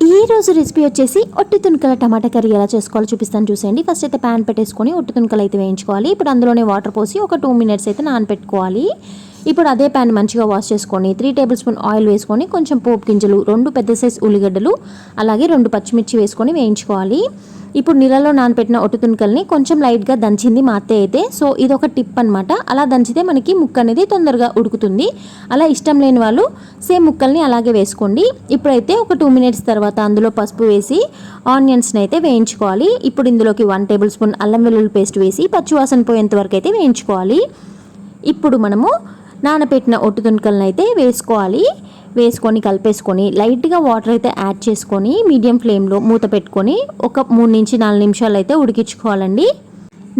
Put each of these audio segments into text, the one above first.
ఈ రోజు రెసిపీ వచ్చేసి ఒట్టి తునకల టమాటా కర్రీ ఎలా చేసుకోవాలో చూపిస్తాను చూసేయండి. ఫస్ట్ అయితే ప్యాన్ పెట్టేసుకొని ఒట్టి తునకలు అయితే వేయించుకోవాలి. ఇప్పుడు అందులోనే వాటర్ పోసి ఒక 2 minutes అయితే నానబెట్టుకోవాలి. ఇప్పుడు అదే ప్యాన్ మంచిగా వాష్ చేసుకొని 3 tablespoon ఆయిల్ వేసుకొని కొంచెం పోపు గింజలు, 2 పెద్ద సైజ్ ఉల్లిగడ్డలు, అలాగే 2 పచ్చిమిర్చి వేసుకొని వేయించుకోవాలి. ఇప్పుడు నీళ్ళలో నానబెట్టిన ఒట్టి తునకల్ని కొంచెం లైట్గా దంచింది మా అత్తయ్య అయితే. సో ఇది ఒక టిప్ అనమాట. అలా దంచితే మనకి ముక్క అనేది తొందరగా ఉడుకుతుంది. అలా ఇష్టం లేని వాళ్ళు సేమ్ ముక్కల్ని అలాగే వేసుకోండి. ఇప్పుడైతే ఒక 2 minutes తర్వాత అందులో పసుపు వేసి ఆనియన్స్ని అయితే వేయించుకోవాలి. ఇప్పుడు ఇందులోకి 1 tablespoon అల్లం వెల్లుల్లి పేస్ట్ వేసి పచ్చివాసన పోయేంత వరకు అయితే వేయించుకోవాలి. ఇప్పుడు మనము నానబెట్టిన ఒట్టి తునకలను అయితే వేసుకొని కలిపేసుకొని లైట్గా వాటర్ అయితే యాడ్ చేసుకొని మీడియం ఫ్లేమ్లో మూత పెట్టుకొని ఒక 3 నుంచి 4 నిమిషాలు అయితే ఉడికించుకోవాలండి.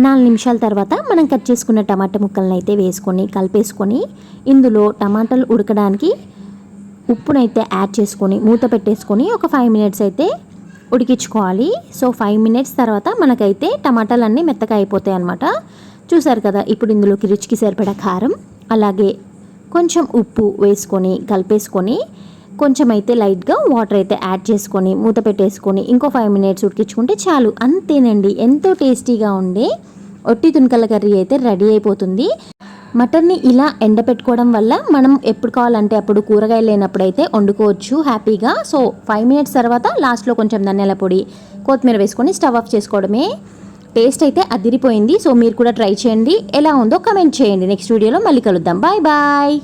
4 నిమిషాల తర్వాత మనం కట్ చేసుకున్న టమాటా ముక్కలను అయితే వేసుకొని కలిపేసుకొని ఇందులో టమాటాలు ఉడకడానికి ఉప్పునైతే యాడ్ చేసుకొని మూత పెట్టేసుకొని ఒక 5 minutes అయితే ఉడికించుకోవాలి. సో 5 minutes తర్వాత మనకైతే టమాటాలన్నీ మెత్తగా అయిపోతాయి అన్నమాట. చూసారు కదా. ఇప్పుడు ఇందులోకి రుచికి సరిపడా కారం, అలాగే కొంచెం ఉప్పు వేసుకొని కలిపేసుకొని కొంచెం అయితే లైట్గా వాటర్ అయితే యాడ్ చేసుకొని మూత పెట్టేసుకొని ఇంకో 5 minutes ఉడికించుకుంటే చాలు. అంతేనండి, ఎంతో టేస్టీగా ఉండే ఒట్టి తునకల కర్రీ అయితే రెడీ అయిపోతుంది. మటన్ని ఇలా ఎండపెట్టుకోవడం వల్ల మనం ఎప్పుడు కావాలంటే అప్పుడు కూరగాయలు లేనప్పుడు అయితే వండుకోవచ్చు హ్యాపీగా. సో 5 minutes తర్వాత లాస్ట్లో కొంచెం ధనియాల పొడి, కొత్తిమీర వేసుకొని స్టవ్ ఆఫ్ చేసుకోవడమే. టేస్ట్ అయితే అదిరిపోయింది. సో మీరు కూడా ట్రై చేయండి. ఎలా ఉందో కమెంట్ చేయండి. నెక్స్ట్ వీడియోలో మళ్ళీ కలుద్దాం. Bye bye.